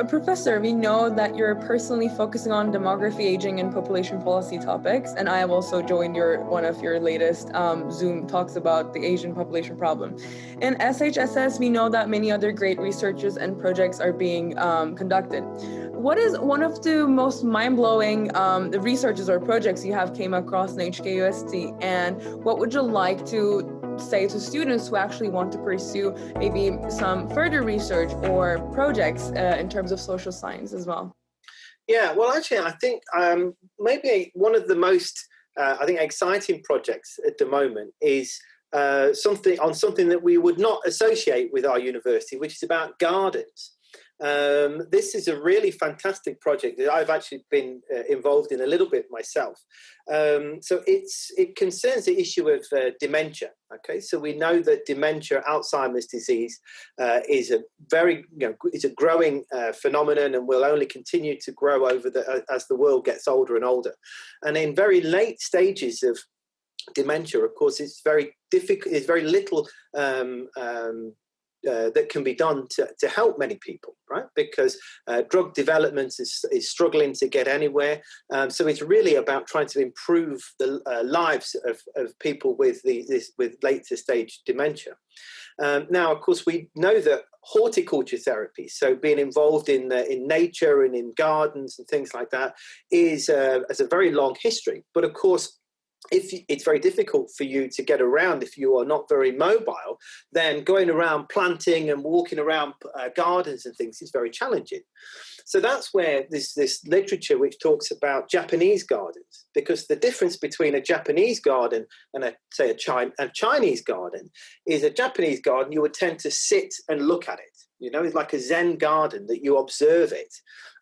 Professor, we know that you're personally focusing on demography, aging, and population policy topics, and I have also joined one of your latest Zoom talks about the Asian population problem. In SHSS, we know that many other great researches and projects are being conducted. What is one of the most mind-blowing researches or projects you have came across in HKUST, and what would you like to say to students who actually want to pursue maybe some further research or projects in terms of social science as well? Yeah, well, actually, I think maybe one of the most, exciting projects at the moment is something that we would not associate with our university, which is about gardens. This is a really fantastic project that I've actually been involved in a little bit myself. So it concerns the issue of dementia. Okay, so we know that dementia, Alzheimer's disease, is a very, it's a growing phenomenon, and will only continue to grow as the world gets older and older. And in very late stages of dementia, of course, it's very difficult. It's very little that can be done to help many people, right? Because drug development is struggling to get anywhere. So it's really about trying to improve the lives of people with later stage dementia. Now, of course, we know that horticulture therapy, so being involved in nature and in gardens and things like that, has a very long history. But of course, it's very difficult for you to get around if you are not very mobile, then going around planting and walking around gardens and things is very challenging. So that's where this literature which talks about Japanese gardens, because the difference between a Japanese garden and a Chinese garden is a Japanese garden, you would tend to sit and look at it. It's like a Zen garden that you observe it.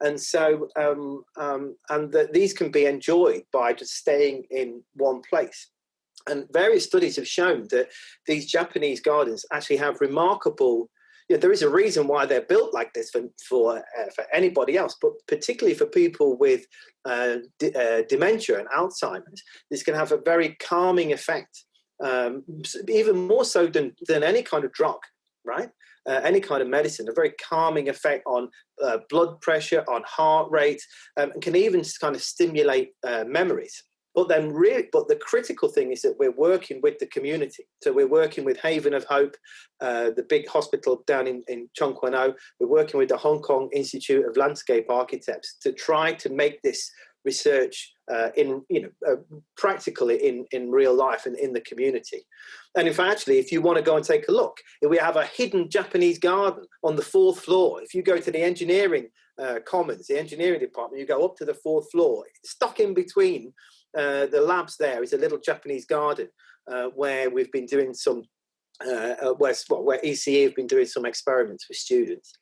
And so, these can be enjoyed by just staying in one place. And various studies have shown that these Japanese gardens actually have remarkable, there is a reason why they're built like this for anybody else, but particularly for people with dementia and Alzheimer's, this can have a very calming effect, even more so than any kind of drug, right? Any kind of medicine, a very calming effect on blood pressure, on heart rate, and can even kind of stimulate memories. But the critical thing is that we're working with the community. So we're working with Haven of Hope, the big hospital down in Chung Kwan O. We're working with the Hong Kong Institute of Landscape Architects to try to make this research practically in real life and in the community. And in fact, actually, if you want to go and take a look, we have a hidden Japanese garden on the 4th floor. If you go to the engineering commons, the engineering department, you go up to the 4th floor. Stuck in between the labs there is a little Japanese garden where we've been doing some where ECE have been doing some experiments with students.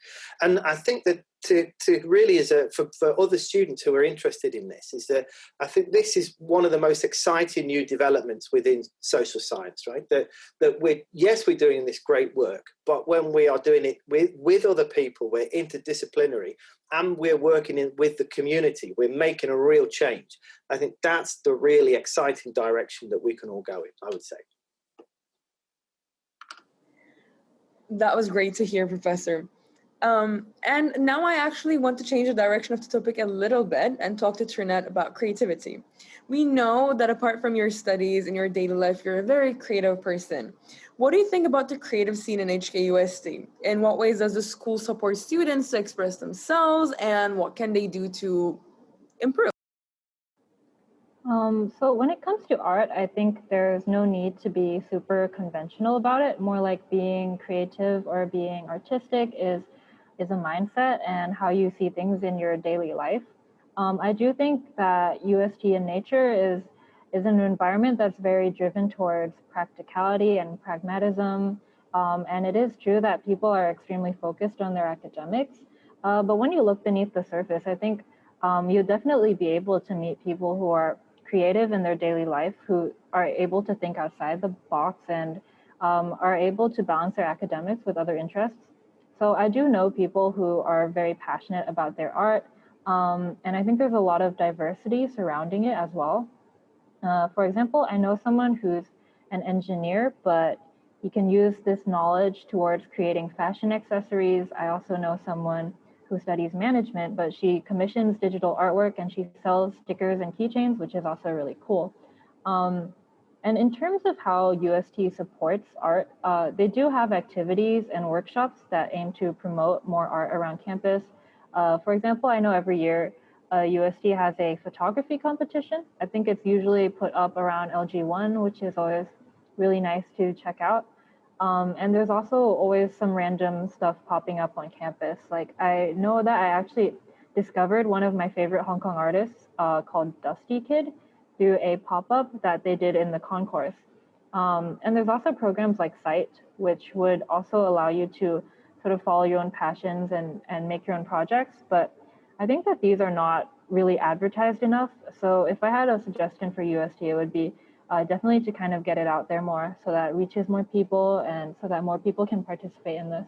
And I think that to really, for other students who are interested in this, is that I think this is one of the most exciting new developments within social science, right? That we're doing this great work, but when we are doing it with other people, we're interdisciplinary, and we're working with the community, we're making a real change. I think that's the really exciting direction that we can all go in, I would say. That was great to hear, Professor. And now I actually want to change the direction of the topic a little bit and talk to Trinette about creativity. We know that apart from your studies and your daily life, you're a very creative person. What do you think about the creative scene in HKUST? In what ways does the school support students to express themselves, and what can they do to improve? So when it comes to art, I think there's no need to be super conventional about it. More like being creative or being artistic is a mindset and how you see things in your daily life. I do think that UST in nature is an environment that's very driven towards practicality and pragmatism. And it is true that people are extremely focused on their academics. But when you look beneath the surface, I think you'll definitely be able to meet people who are creative in their daily life, who are able to think outside the box and are able to balance their academics with other interests. So I do know people who are very passionate about their art, and I think there's a lot of diversity surrounding it as well. For example, I know someone who's an engineer, but he can use this knowledge towards creating fashion accessories. I also know someone who studies management, but she commissions digital artwork and she sells stickers and keychains, which is also really cool. And in terms of how UST supports art, they do have activities and workshops that aim to promote more art around campus. For example, I know every year UST has a photography competition. I think it's usually put up around LG1, which is always really nice to check out. And there's also always some random stuff popping up on campus. Like I know that I actually discovered one of my favorite Hong Kong artists called Dusty Kid through a pop-up that they did in the concourse. And there's also programs like Sight, which would also allow you to sort of follow your own passions and make your own projects. But I think that these are not really advertised enough. So if I had a suggestion for UST, it would be definitely to kind of get it out there more so that it reaches more people and so that more people can participate in this.